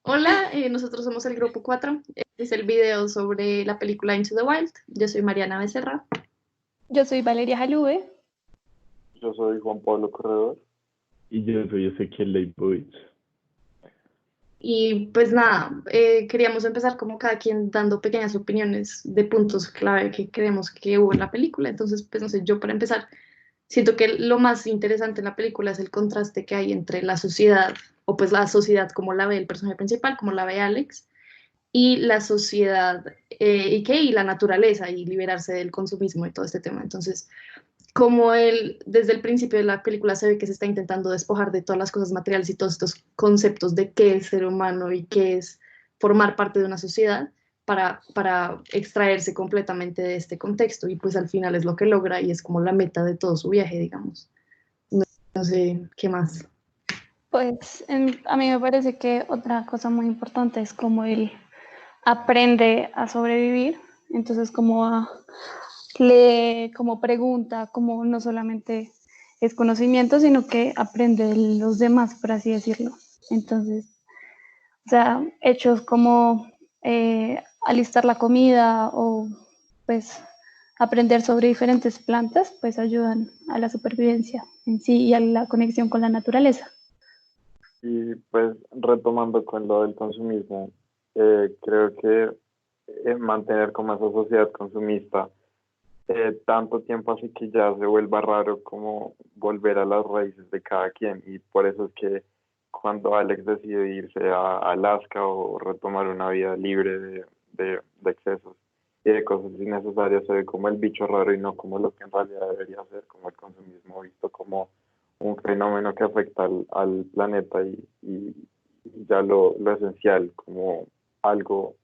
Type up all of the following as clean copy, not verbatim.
Hola, nosotros somos el Grupo 4. Este es el video sobre la película Into the Wild. Yo soy Mariana Becerra. Yo soy Valeria Jalube. Yo soy Juan Pablo Corredor. Y yo soy Ezequiel Leibovich. Y pues nada, queríamos empezar como cada quien dando pequeñas opiniones de puntos clave que creemos que hubo en la película. Entonces, pues no sé, yo para empezar, siento que lo más interesante en la película es el contraste que hay entre la sociedad, o pues la sociedad como la ve el personaje principal, como la ve Alex, y la sociedad y la naturaleza y liberarse del consumismo y todo este tema. Entonces, como él desde el principio de la película se ve que se está intentando despojar de todas las cosas materiales y todos estos conceptos de qué es ser humano y qué es formar parte de una sociedad para extraerse completamente de este contexto y pues al final es lo que logra y es como la meta de todo su viaje, digamos. No sé qué más. Pues a mí me parece que otra cosa muy importante es cómo él aprende a sobrevivir. Entonces, como lee, como pregunta, como no solamente es conocimiento, sino que aprende de los demás, por así decirlo. Entonces, o sea, hechos como alistar la comida o pues aprender sobre diferentes plantas, pues ayudan a la supervivencia en sí y a la conexión con la naturaleza. Y pues retomando con lo del consumismo, creo que mantener como esa sociedad consumista tanto tiempo así que ya se vuelva raro como volver a las raíces de cada quien. Y por eso es que cuando Alex decide irse a Alaska o retomar una vida libre de excesos y de cosas innecesarias, se ve como el bicho raro y no como lo que en realidad debería ser, como el consumismo visto como un fenómeno que afecta al planeta y ya lo esencial como algo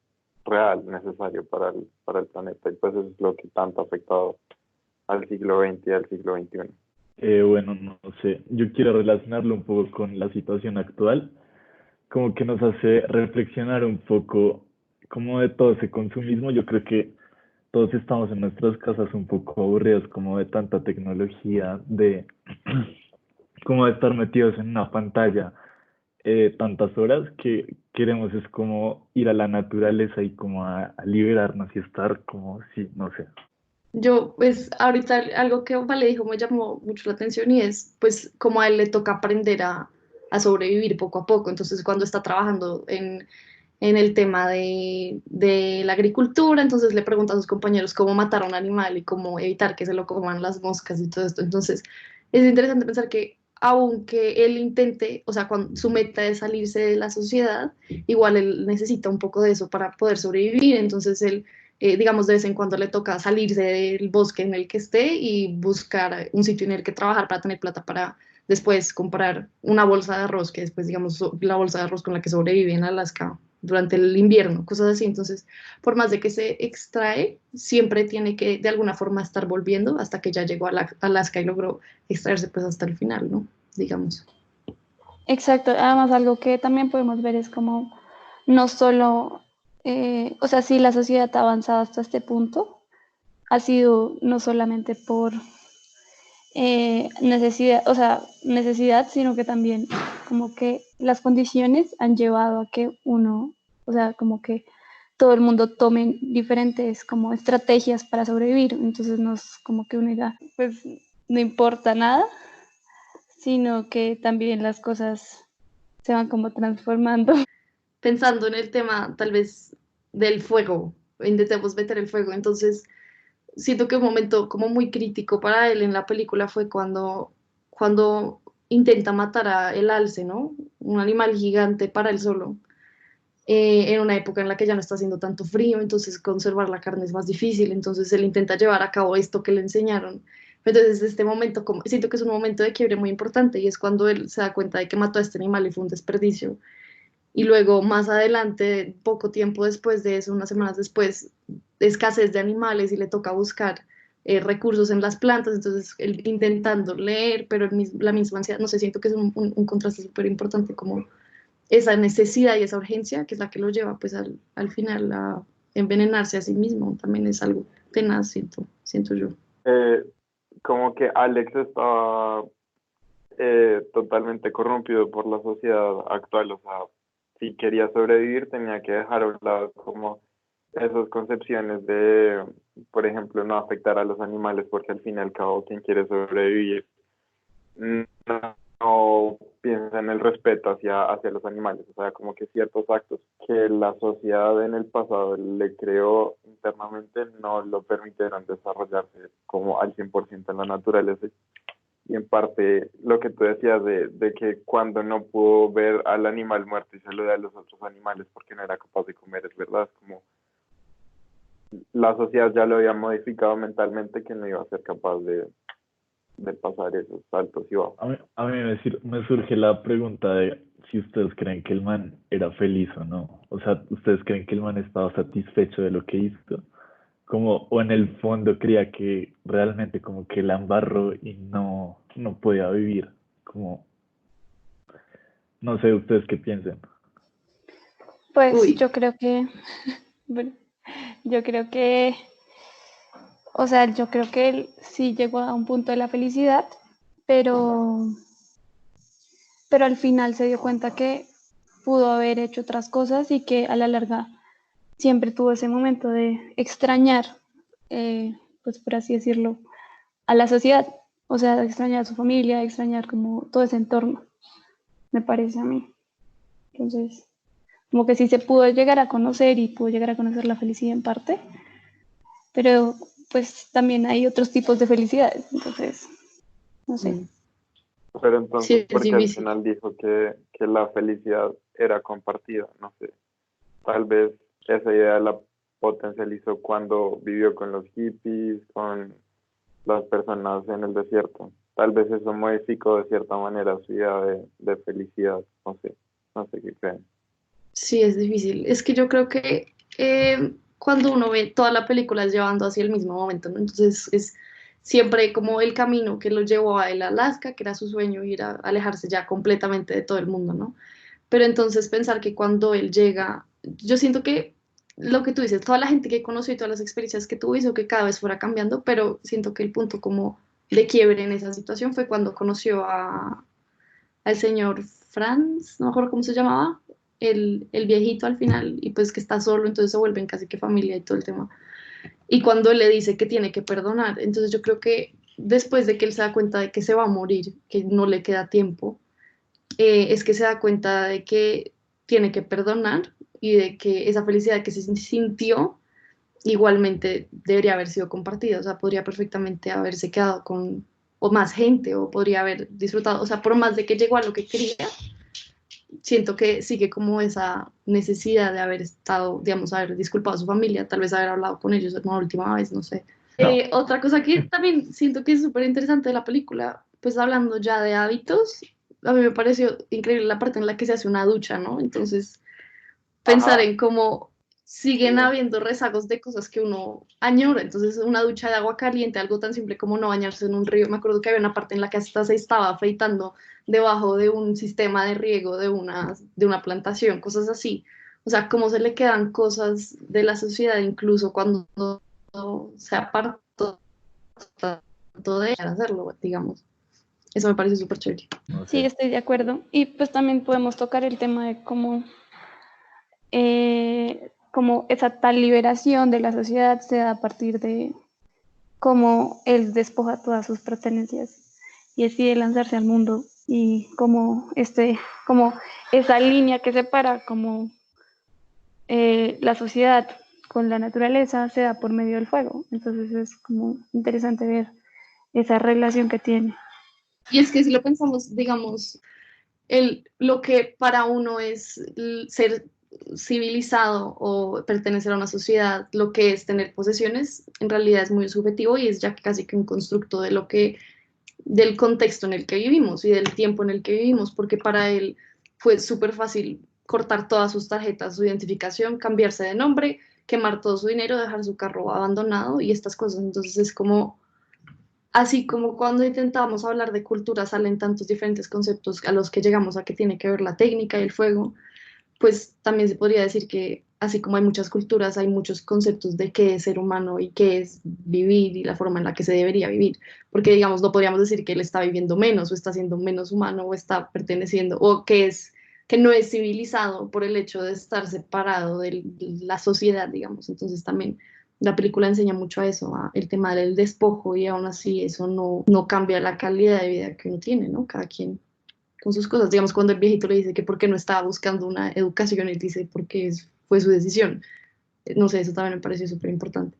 real, necesario para el planeta. Y pues eso es lo que tanto ha afectado al siglo XX y al siglo XXI. Bueno, no sé, yo quiero relacionarlo un poco con la situación actual, como que nos hace reflexionar un poco como de todo ese consumismo. Yo creo que todos estamos en nuestras casas un poco aburridos como de tanta tecnología, de como de estar metidos en una pantalla tantas horas que queremos es como ir a la naturaleza y como a liberarnos y estar como, sí, no sé. Yo, pues, ahorita algo que Vale dijo me llamó mucho la atención y es, pues, como a él le toca aprender a sobrevivir poco a poco. Entonces, cuando está trabajando en el tema de la agricultura, entonces le pregunta a sus compañeros cómo matar a un animal y cómo evitar que se lo coman las moscas y todo esto. Entonces, es interesante pensar que aunque él intente, o sea, cuando su meta es salirse de la sociedad, igual él necesita un poco de eso para poder sobrevivir. Entonces, él, digamos, de vez en cuando le toca salirse del bosque en el que esté y buscar un sitio en el que trabajar para tener plata para después comprar una bolsa de arroz, que después, digamos, la bolsa de arroz con la que sobrevive en Alaska durante el invierno, cosas así. Entonces, por más de que se extrae, siempre tiene que de alguna forma estar volviendo hasta que ya llegó a Alaska y logró extraerse pues hasta el final, ¿no? Digamos. Exacto, además algo que también podemos ver es como no solo, o sea, sí, la sociedad ha avanzado hasta este punto, ha sido no solamente por necesidad, o sea, necesidad, sino que también como que las condiciones han llevado a que uno, o sea, como que todo el mundo tome diferentes como estrategias para sobrevivir. Entonces no es como que uno diga, pues no importa nada, sino que también las cosas se van como transformando. Pensando en el tema tal vez del fuego, intentemos meter el fuego, entonces siento que un momento como muy crítico para él en la película fue cuando intenta matar a el alce, ¿no? Un animal gigante para él solo. En una época en la que ya no está haciendo tanto frío, entonces conservar la carne es más difícil, entonces él intenta llevar a cabo esto que le enseñaron. Entonces, este momento, como, siento que es un momento de quiebre muy importante y es cuando él se da cuenta de que mató a este animal y fue un desperdicio. Y luego, más adelante, poco tiempo después de eso, unas semanas después, escasez de animales y le toca buscar recursos en las plantas, entonces él intentando leer, pero la misma ansiedad, no sé, siento que es un contraste súper importante como esa necesidad y esa urgencia que es la que lo lleva pues al final a envenenarse a sí mismo, también es algo tenaz, siento yo. Eh, Como que Alex estaba totalmente corrompido por la sociedad actual, o sea, si quería sobrevivir tenía que dejar a un lado como esas concepciones de, por ejemplo, no afectar a los animales, porque al fin y al cabo quien quiere sobrevivir no, no piensa en el respeto hacia los animales, o sea, como que ciertos actos que la sociedad en el pasado le creó internamente no lo permitieron desarrollarse como al 100% en la naturaleza. Y en parte lo que tú decías de que cuando no pudo ver al animal muerto y saludar a los otros animales porque no era capaz de comer, es verdad, es como la sociedad ya lo había modificado mentalmente que no iba a ser capaz de pasar esos saltos y bajos. Me surge la pregunta de si ustedes creen que el man era feliz o no. O sea, ¿ustedes creen que el man estaba satisfecho de lo que hizo? Como, o en el fondo creía que realmente como que la embarró y no podía vivir. Como, no sé ustedes qué piensen. Pues Uy, yo creo que, bueno, yo creo que, o sea, yo creo que él sí llegó a un punto de la felicidad, pero, pero al final se dio cuenta que pudo haber hecho otras cosas y que a la larga siempre tuvo ese momento de extrañar, pues por así decirlo, a la sociedad, o sea, de extrañar a su familia, de extrañar como todo ese entorno, me parece a mí. Entonces, como que sí se pudo llegar a conocer y pudo llegar a conocer la felicidad en parte, pero pues también hay otros tipos de felicidades, entonces, no sé. Pero entonces, sí, es ¿por qué al difícil. final dijo que la felicidad era compartida? No sé, tal vez esa idea la potencializó cuando vivió con los hippies, con las personas en el desierto. Tal vez eso modificó de cierta manera su idea de felicidad, no sé qué creen. Sí, es difícil. Es que yo creo que cuando uno ve toda la película es llevando hacia el mismo momento, ¿no? Entonces es siempre como el camino que lo llevó a el Alaska, que era su sueño, ir a alejarse ya completamente de todo el mundo, ¿no? Pero entonces pensar que cuando él llega, yo siento que lo que tú dices, toda la gente que conoció y todas las experiencias que tuvo hizo que cada vez fuera cambiando, pero siento que el punto como de quiebre en esa situación fue cuando conoció al señor Franz, no me acuerdo cómo se llamaba, el viejito al final, y pues que está solo, entonces se vuelven casi que familia y todo el tema. Y cuando él le dice que tiene que perdonar, entonces yo creo que después de que él se da cuenta de que se va a morir, que no le queda tiempo, es que se da cuenta de que tiene que perdonar y de que esa felicidad que se sintió igualmente debería haber sido compartida, o sea, podría perfectamente haberse quedado con o más gente o podría haber disfrutado, o sea, por más de que llegó a lo que quería, siento que sigue como esa necesidad de haber estado, digamos, haber disculpado a su familia, tal vez haber hablado con ellos una última vez, no sé. Otra cosa que también siento que es súper interesante de la película, pues hablando ya de hábitos, a mí me pareció increíble la parte en la que se hace una ducha, ¿no? Entonces, pensar Ajá, en cómo sí, siguen habiendo rezagos de cosas que uno añora. Entonces, una ducha de agua caliente, algo tan simple como no bañarse en un río. Me acuerdo que había una parte en la que hasta se estaba afeitando debajo de un sistema de riego de una plantación, cosas así. O sea, cómo se le quedan cosas de la sociedad incluso cuando se apartó tanto de hacerlo, digamos. Eso me parece súper chévere. No Sí, sé. estoy de acuerdo. Y pues también podemos tocar el tema de cómo, cómo esa tal liberación de la sociedad se da a partir de cómo él despoja todas sus pertenencias y decide lanzarse al mundo y como esa línea que separa como la sociedad con la naturaleza se da por medio del fuego. Entonces es como interesante ver esa relación que tiene. Y es que si lo pensamos, digamos, lo que para uno es ser civilizado o pertenecer a una sociedad, lo que es tener posesiones, en realidad es muy subjetivo y es ya casi que un constructo de lo que, del contexto en el que vivimos y del tiempo en el que vivimos, porque para él fue súper fácil cortar todas sus tarjetas, su identificación, cambiarse de nombre, quemar todo su dinero, dejar su carro abandonado y estas cosas. Entonces es como así como cuando intentamos hablar de cultura salen tantos diferentes conceptos a los que llegamos a que tiene que ver la técnica y el fuego, pues también se podría decir que así como hay muchas culturas, hay muchos conceptos de qué es ser humano y qué es vivir y la forma en la que se debería vivir. Porque, digamos, no podríamos decir que él está viviendo menos o está siendo menos humano o está perteneciendo o qué es que no es civilizado por el hecho de estar separado de la sociedad, digamos. Entonces también la película enseña mucho a eso, a el tema del despojo, y aún así eso no cambia la calidad de vida que uno tiene, ¿no? Cada quien con sus cosas. Digamos, cuando el viejito le dice que por qué no estaba buscando una educación, él dice porque fue su decisión. No sé, eso también me pareció súper importante.